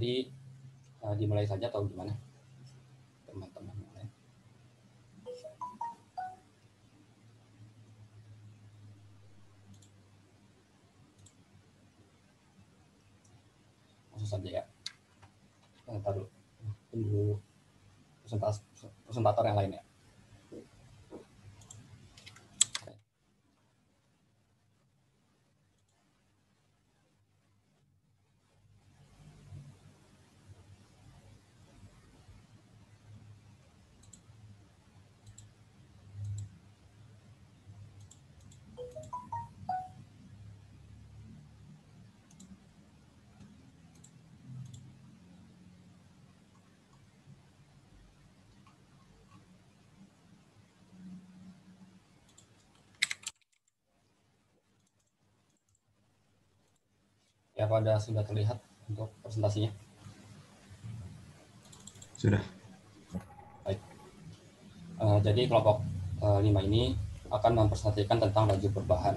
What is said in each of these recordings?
Jadi dimulai saja atau gimana, teman-teman? Langsung saja ya. Taruh tunggu presentator yang lain ya. Ya, pada sudah terlihat untuk presentasinya? Sudah. Baik. Jadi kelompok 5 ini akan mempresentasikan tentang laju perubahan.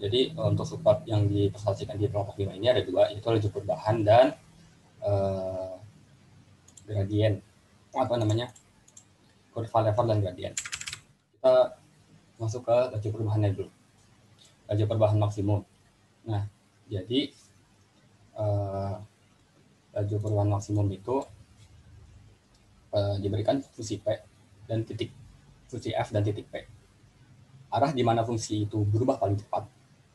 Jadi untuk support yang dipresentasikan di kelompok 5 ini ada dua, yaitu laju perubahan dan gradien, kurva level dan gradien. Kita masuk ke laju perubahannya dulu. Laju perubahan maksimum. Nah, jadi laju perubahan maksimum itu diberikan fungsi P dan titik, fungsi F dan titik P. Arah di mana fungsi itu berubah paling cepat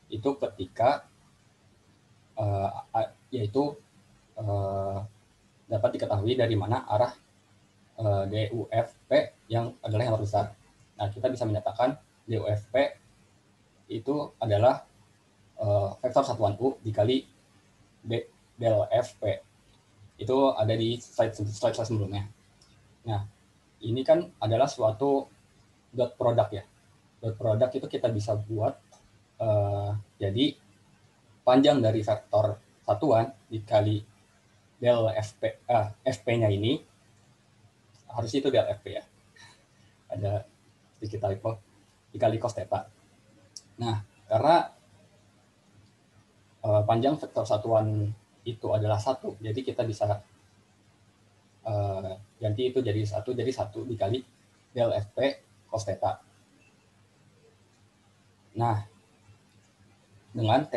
itu ketika dapat diketahui dari mana arah DUFP yang adalah yang besar. Nah, kita bisa menyatakan DUFP itu adalah vektor satuan U dikali del FP. Itu ada di slide sebelumnya. Nah, ini kan adalah suatu dot product ya. Dot product itu kita bisa buat jadi panjang dari vektor satuan dikali del FP, FP-nya ini harus itu del FP ya. Ada sedikit typo, dikali cos theta. Nah, karena panjang vektor satuan itu adalah 1, jadi kita bisa ganti itu jadi 1 dikali del FP cos theta. Nah, dengan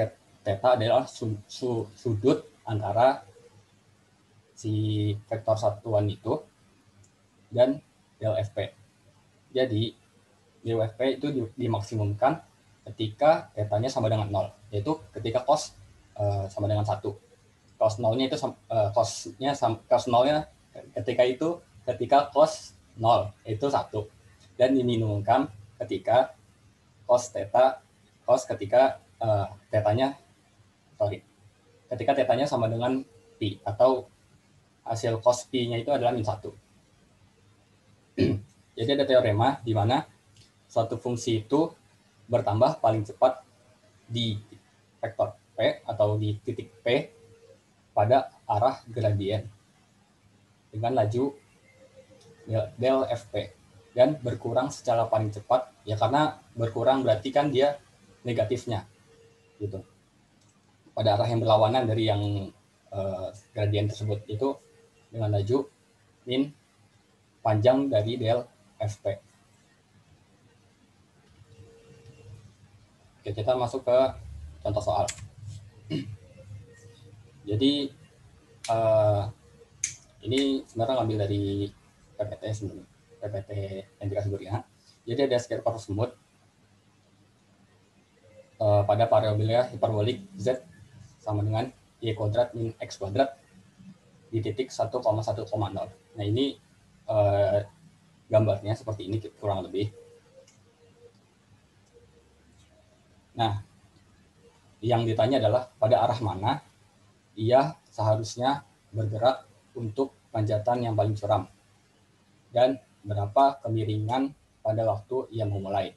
theta adalah sudut antara si vektor satuan itu dan del FP. Jadi del FP itu dimaksimumkan ketika theta-nya sama dengan 0, yaitu ketika cos sama dengan 1. Cos 0-nya itu cos 0-nya ketika cos 0 itu 1, dan diminimumkan ketika ketika theta-nya sama dengan pi, atau hasil cos pi-nya itu adalah min 1. Jadi ada teorema di mana suatu fungsi itu bertambah paling cepat di vektor P atau di titik P pada arah gradien dengan laju del FP, dan berkurang secara paling cepat ya, karena berkurang berarti kan dia negatifnya gitu pada arah yang berlawanan dari yang gradien tersebut, itu dengan laju min panjang dari del FP. Oke, kita masuk ke contoh soal. Jadi ini sebenarnya ngambil dari PPT sebenarnya, PPT yang dikasih Guria. Jadi ada sketsa curve smooth pada parabola hiperbolik Z sama dengan Y kuadrat min X kuadrat di titik 1,1,0. Nah, ini gambarnya seperti ini kurang lebih. Nah, yang ditanya adalah pada arah mana ia seharusnya bergerak untuk panjatan yang paling curam, dan berapa kemiringan pada waktu ia memulai.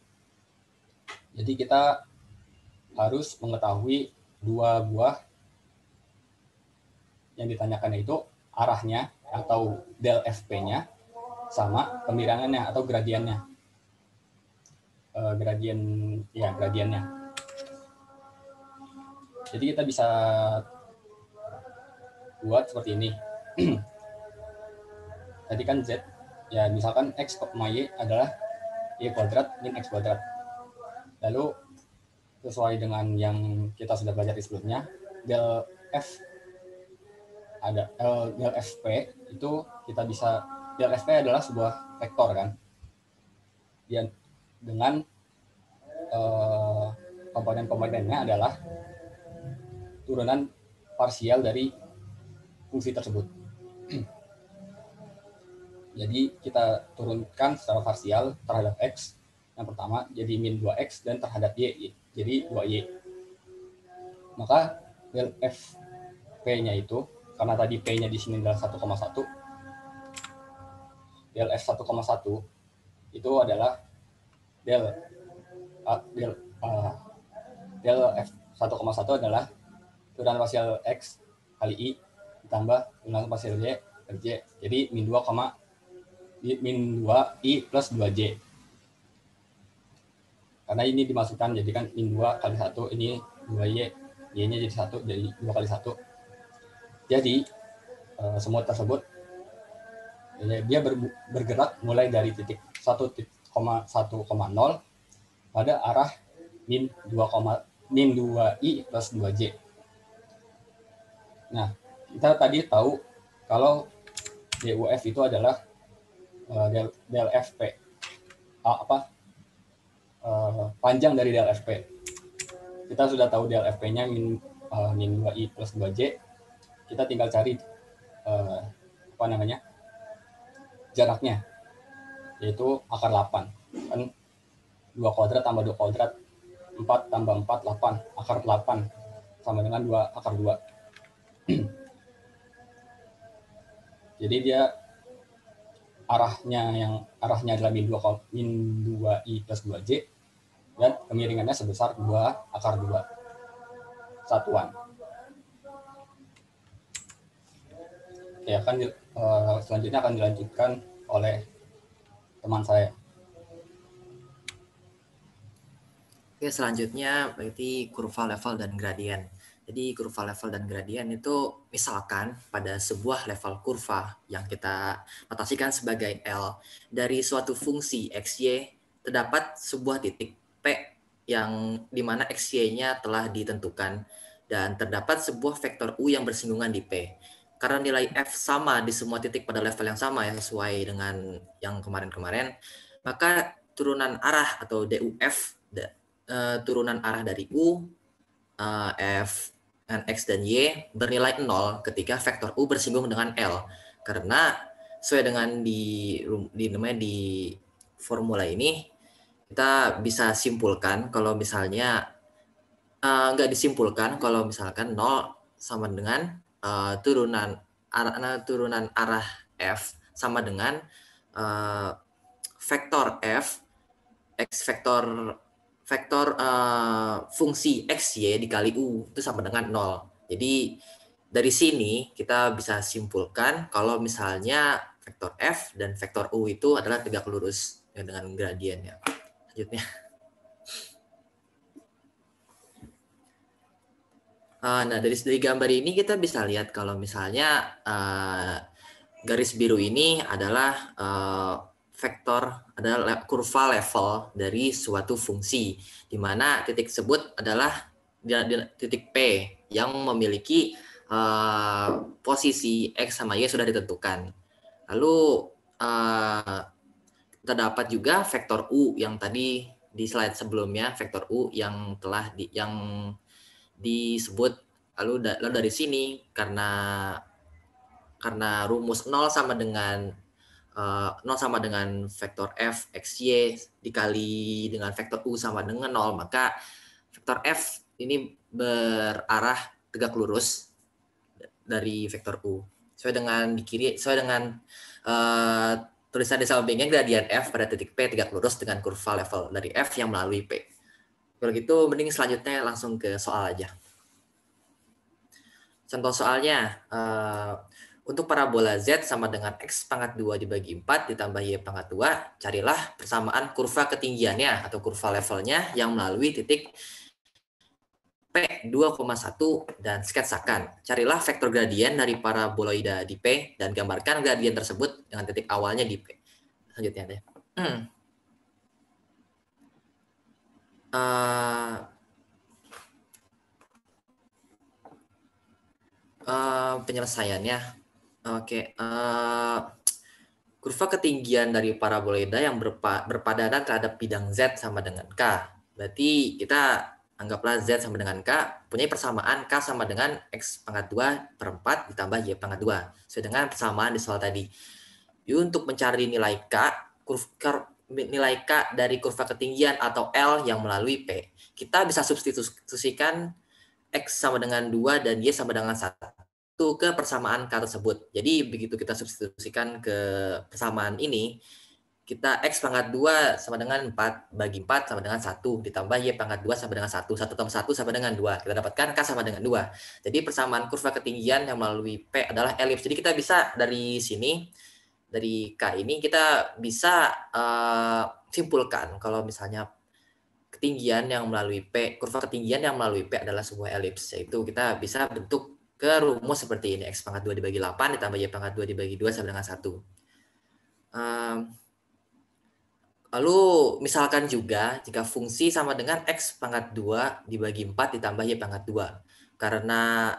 Jadi kita harus mengetahui dua buah yang ditanyakan, itu arahnya atau del FP-nya sama kemiringannya atau gradiennya. Gradiennya. Jadi kita bisa buat seperti ini. Tadi kan Z, ya misalkan X, Y adalah Y kuadrat min X kuadrat. Lalu sesuai dengan yang kita sudah pelajari sebelumnya, del F ada del FP itu kita bisa, del FP adalah sebuah vektor kan, dia dengan komponen-komponennya adalah turunan parsial dari fungsi tersebut. Jadi kita turunkan secara parsial terhadap X, yang pertama jadi min 2X, dan terhadap Y jadi 2Y. Maka del FP-nya itu, karena tadi P-nya di sini adalah 1,1, del F1,1 itu adalah del F1,1 adalah turunan parsial X kali I ditambah turunan parsial Y per J. Jadi min 2I plus 2J. Karena ini dimasukkan, jadi kan min 2 kali 1, ini 2Y, Y-nya jadi 1, jadi 2 kali 1. Jadi semua tersebut dia bergerak mulai dari titik 1,0 pada arah min 2I plus 2J. Nah, kita tadi tahu kalau DUF itu adalah del FP. Panjang dari del FP. Kita sudah tahu del FP-nya min 2I plus 2J. Kita tinggal cari jaraknya, yaitu akar 8. Kan 2 kuadrat tambah 2 kuadrat, 4 tambah 4, 8. Akar 8 sama dengan 2 akar 2. Jadi dia arahnya adalah min 2I plus 2J, dan kemiringannya sebesar 2 akar 2 satuan. Ya kan, selanjutnya akan dilanjutkan oleh teman saya. Oke, selanjutnya berarti kurva level dan gradien. Jadi kurva level dan gradien itu misalkan pada sebuah level kurva yang kita notasikan sebagai L, dari suatu fungsi XY terdapat sebuah titik P yang dimana XY-nya telah ditentukan, dan terdapat sebuah vektor U yang bersinggungan di P. Karena nilai F sama di semua titik pada level yang sama ya, sesuai dengan yang kemarin-kemarin, maka turunan arah atau DUF, turunan arah dari U, F, X, dan Y bernilai 0 ketika vektor U bersinggung dengan L. Karena sesuai dengan di formula ini, kita bisa simpulkan kalau misalnya nggak disimpulkan kalau misalkan 0 sama dengan turunan arah F sama dengan vektor F X vektor fungsi XY dikali U itu sama dengan 0. Jadi dari sini kita bisa simpulkan kalau misalnya vektor F dan vektor U itu adalah tegak lurus dengan gradiennya. Selanjutnya. Nah, dari gambar ini kita bisa lihat kalau misalnya garis biru ini adalah vektor, adalah kurva level dari suatu fungsi, di mana titik tersebut adalah titik P yang memiliki posisi X sama Y sudah ditentukan. Lalu terdapat juga vektor U yang tadi di slide sebelumnya, vektor U yang telah disebut. Lalu dari sini karena rumus 0 sama dengan vektor F XY dikali dengan vektor U sama dengan 0, maka vektor F ini berarah tegak lurus dari vektor U. Sesuai dengan di kiri, sesuai dengan tulisan di sampingnya, gradien F pada titik P tegak lurus dengan kurva level dari F yang melalui P. Kalau gitu, mending selanjutnya langsung ke soal aja. Contoh soalnya, untuk parabola Z sama dengan X pangkat 2 dibagi 4 ditambah Y pangkat 2, carilah persamaan kurva ketinggiannya atau kurva levelnya yang melalui titik P2,1 dan sketsakan. Carilah vektor gradien dari paraboloida di P dan gambarkan gradien tersebut dengan titik awalnya di P. Selanjutnya deh. Penyelesaiannya. Oke. Kurva ketinggian dari paraboloida yang berpadanan terhadap bidang Z sama dengan K. Berarti kita anggaplah Z sama dengan K, punya persamaan K sama dengan X pangkat 2 per 4 ditambah Y pangkat 2. Sesuai dengan persamaan di soal tadi. Yuk, untuk mencari nilai K, nilai K dari kurva ketinggian atau L yang melalui P, kita bisa substitusikan X sama dengan 2 dan Y sama dengan 1 ke persamaan K tersebut. Jadi begitu kita substitusikan ke persamaan ini, kita X pangkat 2 sama dengan 4, bagi 4 sama dengan 1, ditambah Y pangkat 2 sama dengan 1, 1 tambah 1 sama dengan 2. Kita dapatkan K sama dengan 2. Jadi persamaan kurva ketinggian yang melalui P adalah elips. Jadi kita bisa dari sini, dari K ini kita bisa simpulkan kalau misalnya ketinggian yang melalui P, kurva ketinggian yang melalui P adalah sebuah elips, yaitu kita bisa bentuk ke rumus seperti ini, X pangkat 2 dibagi 8 ditambah Y pangkat 2 dibagi 2 sama dengan 1. Lalu misalkan juga jika fungsi sama dengan X pangkat 2 dibagi 4 ditambah Y pangkat 2. Karena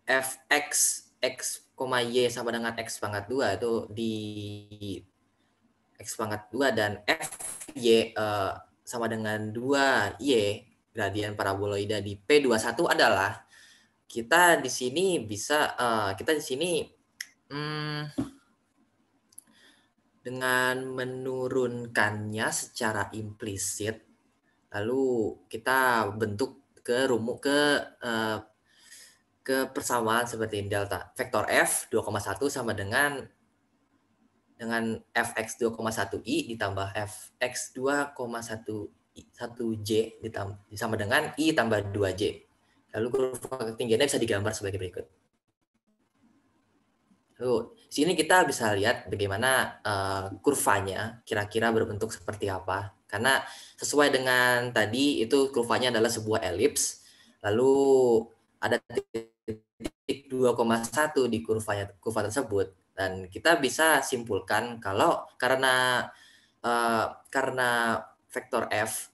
fx X, Y sama dengan X pangkat 2 itu di X pangkat 2 dan Fy sama dengan 2Y gradien paraboloida di P21 adalah kita di sini bisa dengan menurunkannya secara implisit, lalu kita bentuk ke rumus ke persamaan seperti ini, delta vektor F 2,1 sama dengan fx 2,1i ditambah fx 2,1j sama dengan i tambah 2j. Lalu kurva ketinggiannya bisa digambar sebagai berikut. Lalu di sini kita bisa lihat bagaimana kurvanya kira-kira berbentuk seperti apa. Karena sesuai dengan tadi itu kurvanya adalah sebuah elips. Lalu ada titik 2,1 di kurva tersebut, dan kita bisa simpulkan kalau karena vektor F,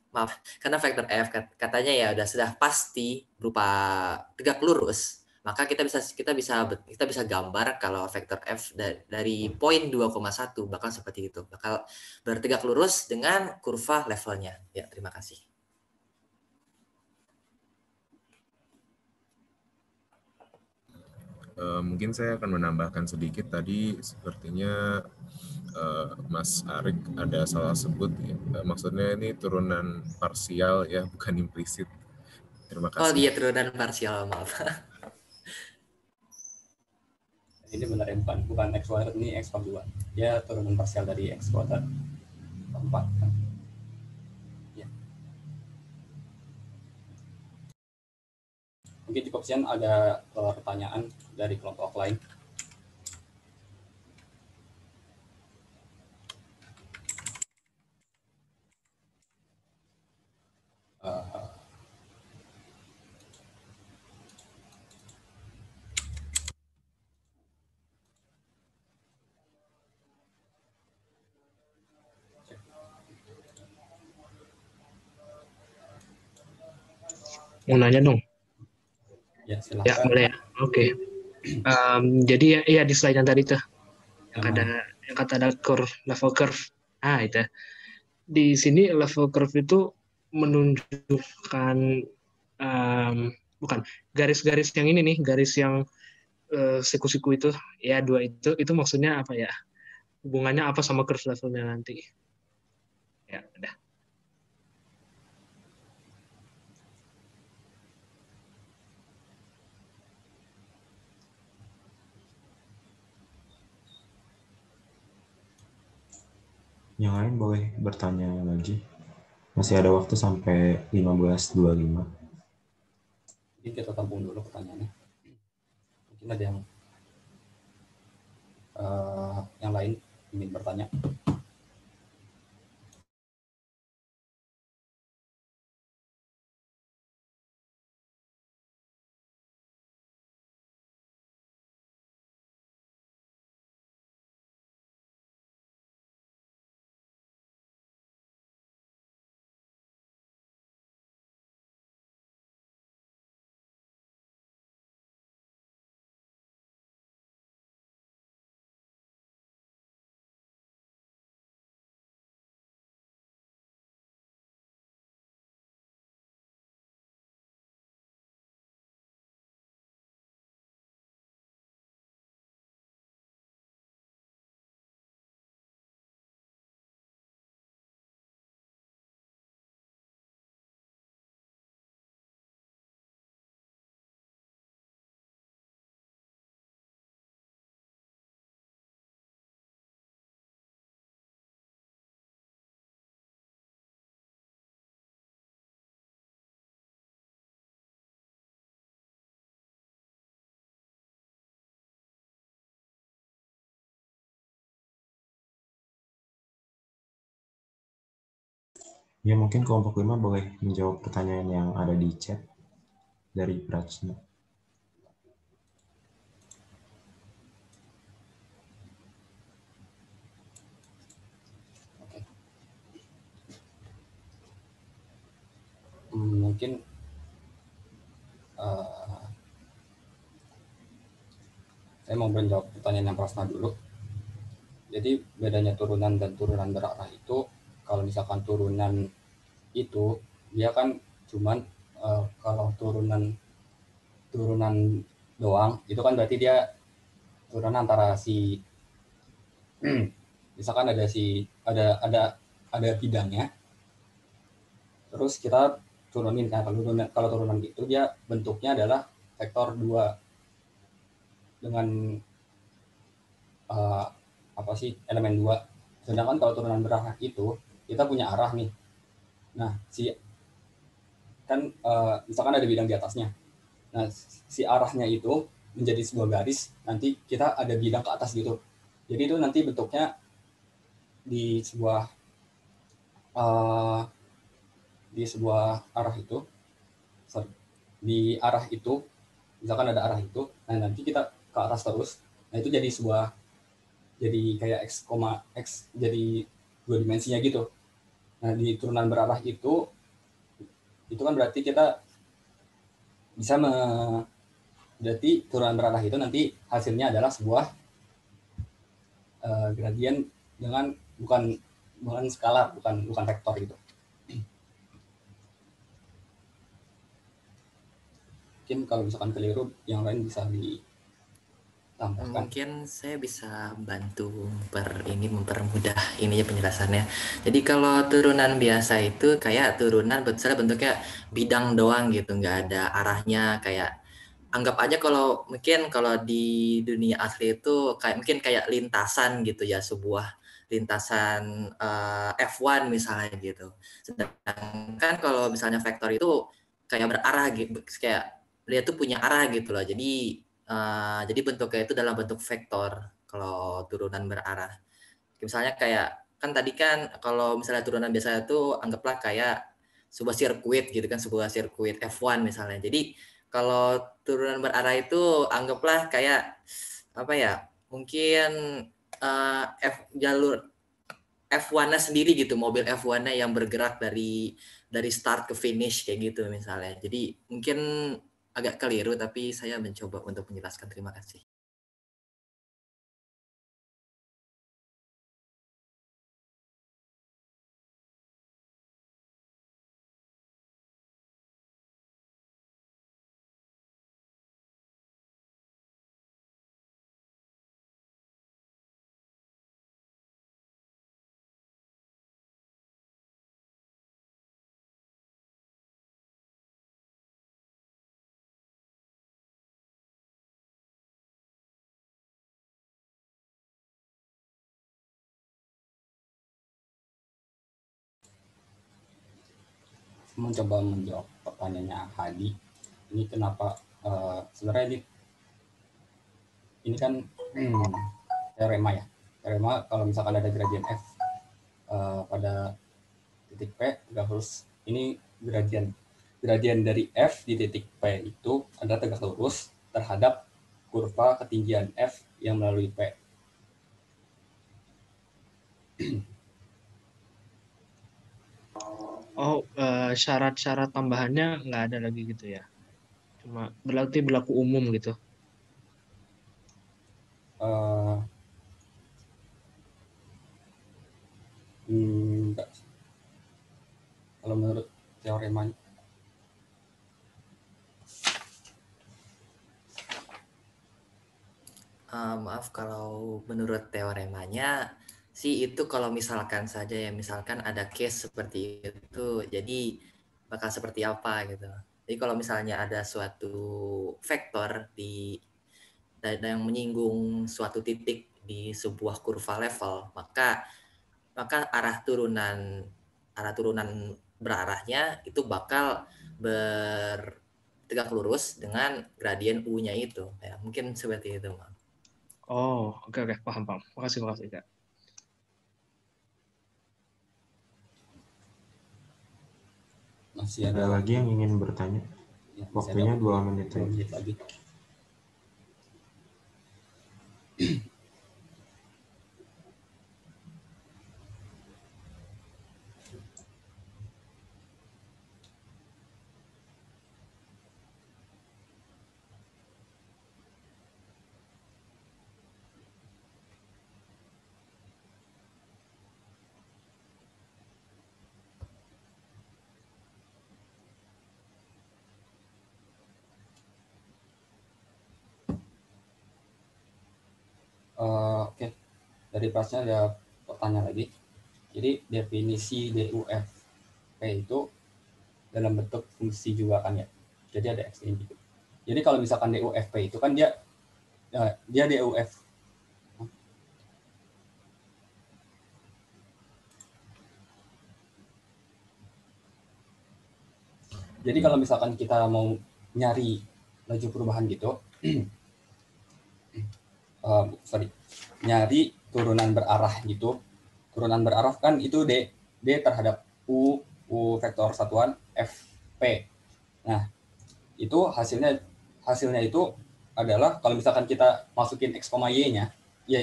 karena vektor F katanya ya sudah pasti berupa tegak lurus, maka kita bisa gambar kalau vektor F dari poin 2,1 bakal seperti itu, bakal bertegak lurus dengan kurva levelnya. Ya, terima kasih. Mungkin saya akan menambahkan sedikit. Tadi sepertinya Mas Arik ada salah sebut ya. Maksudnya ini turunan parsial ya, bukan implisit. Terima kasih. Oh iya, turunan parsial, maaf. Ini benar ya, bukan X kuadrat, ini X per 2. Ya turunan parsial dari X kuadrat 4 kan. Ya. Mungkin cukup sekian, ada pertanyaan dari kelompok lain. Mau nanya dong? Ya, silakan. Ya, boleh ya. Oke. Jadi ya di slide yang tadi tuh yang kata ada level curve. Itu. Di sini level curve itu menunjukkan bukan garis-garis yang ini nih, garis yang siku-siku itu ya, dua itu maksudnya apa ya? Hubungannya apa sama curve levelnya nanti? Ya, udah. Yang lain boleh bertanya lagi. Masih ada waktu sampai 15.25. Jadi kita tampung dulu pertanyaannya. Mungkin ada yang lain ingin bertanya. Ya, mungkin kelompok 5 boleh menjawab pertanyaan yang ada di chat dari Prajna. Oke. Mungkin saya mau menjawab pertanyaan yang Prasna dulu. Jadi bedanya turunan dan turunan berarah itu, kalau misalkan turunan itu dia kan cuman kalau turunan doang itu kan berarti dia turunan antara si misalkan ada bidangnya, terus kita turunin kan. Kalau turunan itu dia bentuknya adalah vektor 2 dengan apa sih, elemen 2. Sedangkan kalau turunan berarah itu kita punya arah nih. Nah, misalkan ada bidang di atasnya. Nah, si arahnya itu menjadi sebuah garis, nanti kita ada bidang ke atas gitu. Jadi itu nanti bentuknya di sebuah uh, di sebuah arah itu, di arah itu, misalkan ada arah itu, nah nanti kita ke atas terus. Nah, itu jadi kayak x, x, jadi 2 dimensinya gitu. Nah, di turunan berarah itu kan berarti kita bisa berarti turunan berarah itu nanti hasilnya adalah sebuah gradien dengan bukan skalar, bukan vektor gitu. Mungkin kalau misalkan keliru, yang lain bisa ditambahkan. Mungkin saya bisa bantu mempermudah ininya penjelasannya. Jadi kalau turunan biasa itu kayak turunan misalnya bentuknya bidang doang gitu, nggak ada arahnya. Kayak anggap aja kalau di dunia asli itu mungkin kayak lintasan gitu ya, sebuah lintasan F1 misalnya gitu. Sedangkan kalau misalnya vektor itu kayak berarah gitu, kayak dia tuh punya arah gitu loh. Jadi bentuknya itu dalam bentuk vektor kalau turunan berarah. Misalnya kayak kan tadi kan kalau misalnya turunan biasa itu anggaplah kayak sebuah sirkuit gitu kan, sebuah sirkuit F1 misalnya. Jadi kalau turunan berarah itu anggaplah kayak apa ya? Mungkin jalur F1-nya sendiri gitu, mobil F1-nya yang bergerak dari start ke finish kayak gitu misalnya. Jadi mungkin agak keliru tapi saya mencoba untuk menjelaskan. Terima kasih. Mencoba menjawab pertanyaannya Hadi. Ini kenapa sebenarnya ini kan teorema ya. Teorema kalau misalkan ada gradien f pada titik P tegak lurus, ini gradien dari f di titik P itu adalah tegak lurus terhadap kurva ketinggian f yang melalui P. Oh, syarat-syarat tambahannya nggak ada lagi gitu ya? Cuma berlaku umum gitu. Enggak. Kalau menurut teoremanya. Maaf, kalau menurut teoremanya sih itu kalau misalkan saja ya, misalkan ada case seperti itu, jadi bakal seperti apa gitu. Jadi kalau misalnya ada suatu vektor yang menyinggung suatu titik di sebuah kurva level, maka arah turunan berarahnya itu bakal bertegak lurus dengan gradien U-nya itu. Ya, mungkin seperti itu, Mas. Oh, oke, paham. Makasih, Kak. Masih Ada lagi yang ingin bertanya? Ya, masih Waktunya ada 2 menit 2 lagi. menit lagi. Oke, dari Prasnya ada pertanyaan lagi. Jadi definisi DUFP itu dalam bentuk fungsi juga kan ya. Jadi ada X ini gitu. Jadi kalau misalkan DUFP itu kan dia DUF. Jadi kalau misalkan kita mau nyari laju perubahan gitu, nyari turunan berarah gitu. Turunan berarah kan itu D terhadap U vektor satuan FP. Nah, itu hasilnya itu adalah kalau misalkan kita masukin X, Y-nya, ya,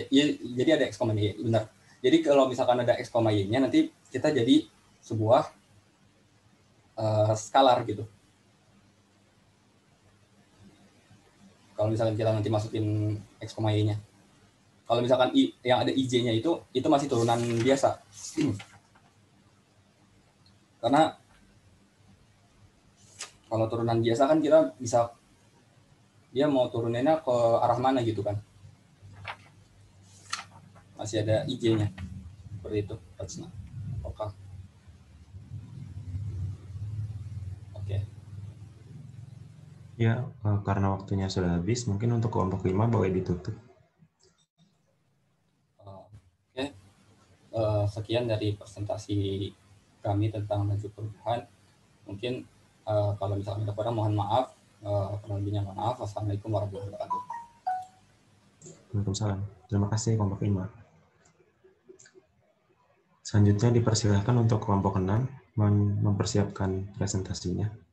jadi ada X, Y, benar. Jadi kalau misalkan ada X, Y-nya nanti kita jadi sebuah skalar gitu. Kalau misalkan kita nanti masukin X, Y-nya. Kalau misalkan yang ada IJ-nya itu masih turunan biasa. Karena kalau turunan biasa kan kita bisa dia mau turunannya ke arah mana gitu kan. Masih ada IJ-nya. Seperti itu. Oke. Ya, karena waktunya sudah habis, mungkin untuk kelompok 5 boleh ditutup. Oke. Sekian dari presentasi kami tentang laju perubahan. Mungkin kalau misalkan ada kurang mohon maaf. Kurang lebihnya mohon maaf. Wassalamualaikum warahmatullahi wabarakatuh. Waalaikumsalam. Terima kasih kelompok 5. Selanjutnya dipersilakan untuk kelompok 6 mempersiapkan presentasinya.